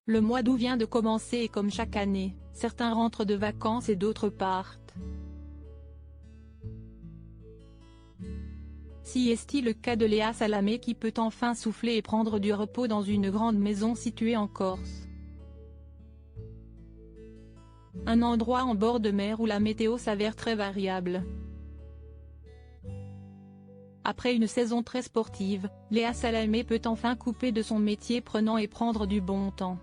Le mois d'août vient de commencer et comme chaque année, certains rentrent de vacances et d'autres partent. Si est-il le cas de Léa Salamé qui peut enfin souffler et prendre du repos dans une grande maison située en Corse. Un endroit en bord de mer où la météo s'avère très variable. Après une saison très sportive, Léa Salamé peut enfin couper de son métier prenant et prendre du bon temps.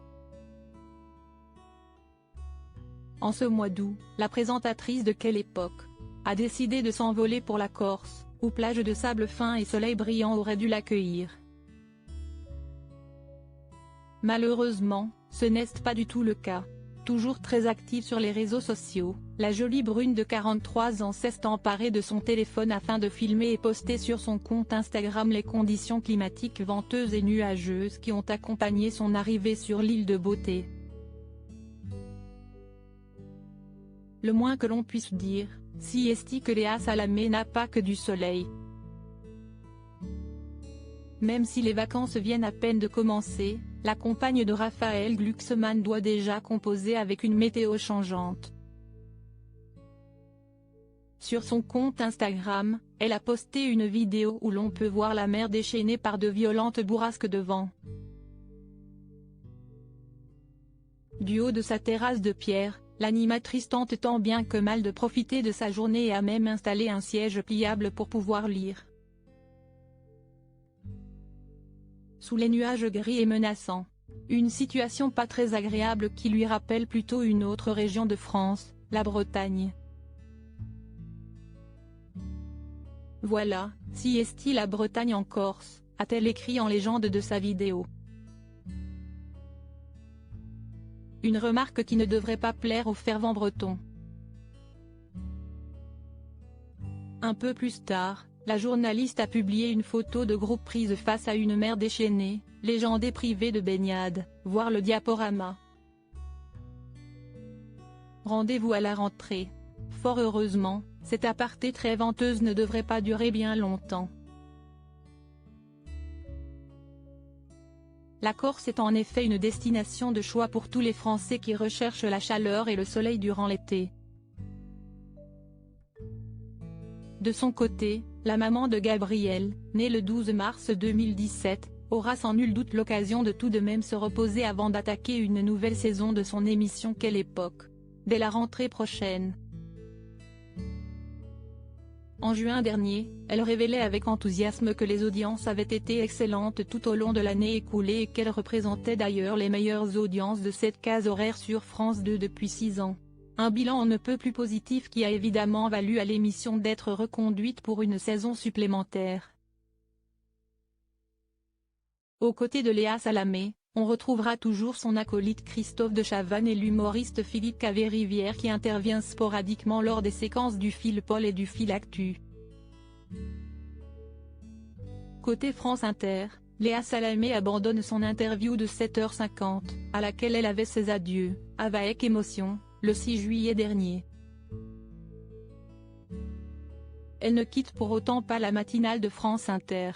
En ce mois d'août, la présentatrice de Quelle Époque a décidé de s'envoler pour la Corse, où plage de sable fin et soleil brillant auraient dû l'accueillir. Malheureusement, ce n'est pas du tout le cas. Toujours très active sur les réseaux sociaux, la jolie brune de 43 ans s'est emparée de son téléphone afin de filmer et poster sur son compte Instagram les conditions climatiques venteuses et nuageuses qui ont accompagné son arrivée sur l'île de beauté. Le moins que l'on puisse dire, si est que Léa Salamé n'a pas que du soleil. Même si les vacances viennent à peine de commencer, la compagne de Raphaël Glucksmann doit déjà composer avec une météo changeante. Sur son compte Instagram, elle a posté une vidéo où l'on peut voir la mer déchaînée par de violentes bourrasques de vent. Du haut de sa terrasse de pierre, l'animatrice tente tant bien que mal de profiter de sa journée et a même installé un siège pliable pour pouvoir lire. Sous les nuages gris et menaçants. Une situation pas très agréable qui lui rappelle plutôt une autre région de France, la Bretagne. Voilà, si est-il la Bretagne en Corse, a-t-elle écrit en légende de sa vidéo. Une remarque qui ne devrait pas plaire aux fervents bretons. Un peu plus tard, la journaliste a publié une photo de groupe prise face à une mer déchaînée, légendée privée de baignade, voir le diaporama. Rendez-vous à la rentrée. Fort heureusement, cette aparté très venteuse ne devrait pas durer bien longtemps. La Corse est en effet une destination de choix pour tous les Français qui recherchent la chaleur et le soleil durant l'été. De son côté, la maman de Gabriel, née le 12 mars 2017, aura sans nul doute l'occasion de tout de même se reposer avant d'attaquer une nouvelle saison de son émission Quelle Époque, dès la rentrée prochaine. En juin dernier, elle révélait avec enthousiasme que les audiences avaient été excellentes tout au long de l'année écoulée et qu'elle représentait d'ailleurs les meilleures audiences de cette case horaire sur France 2 depuis 6 ans. Un bilan on ne peut plus positif qui a évidemment valu à l'émission d'être reconduite pour une saison supplémentaire. Aux côtés de Léa Salamé, on retrouvera toujours son acolyte Christophe de Chavannes et l'humoriste Philippe Cavé-Rivière qui intervient sporadiquement lors des séquences du Fil Paul et du Fil Actu. Côté France Inter, Léa Salamé abandonne son interview de 7h50, à laquelle elle avait ses adieux, avec émotion, le 6 juillet dernier. Elle ne quitte pour autant pas la matinale de France Inter.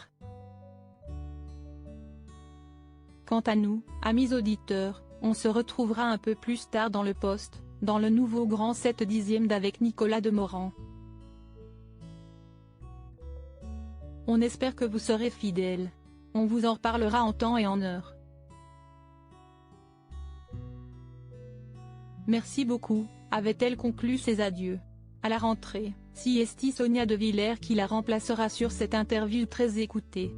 Quant à nous, amis auditeurs, on se retrouvera un peu plus tard dans le poste, dans le nouveau Grand 7/10 d'avec Nicolas Demorand. On espère que vous serez fidèles. On vous en reparlera en temps et en heure. Merci beaucoup, avait-elle conclu ses adieux. À la rentrée, si est Sonia De Villers qui la remplacera sur cette interview très écoutée.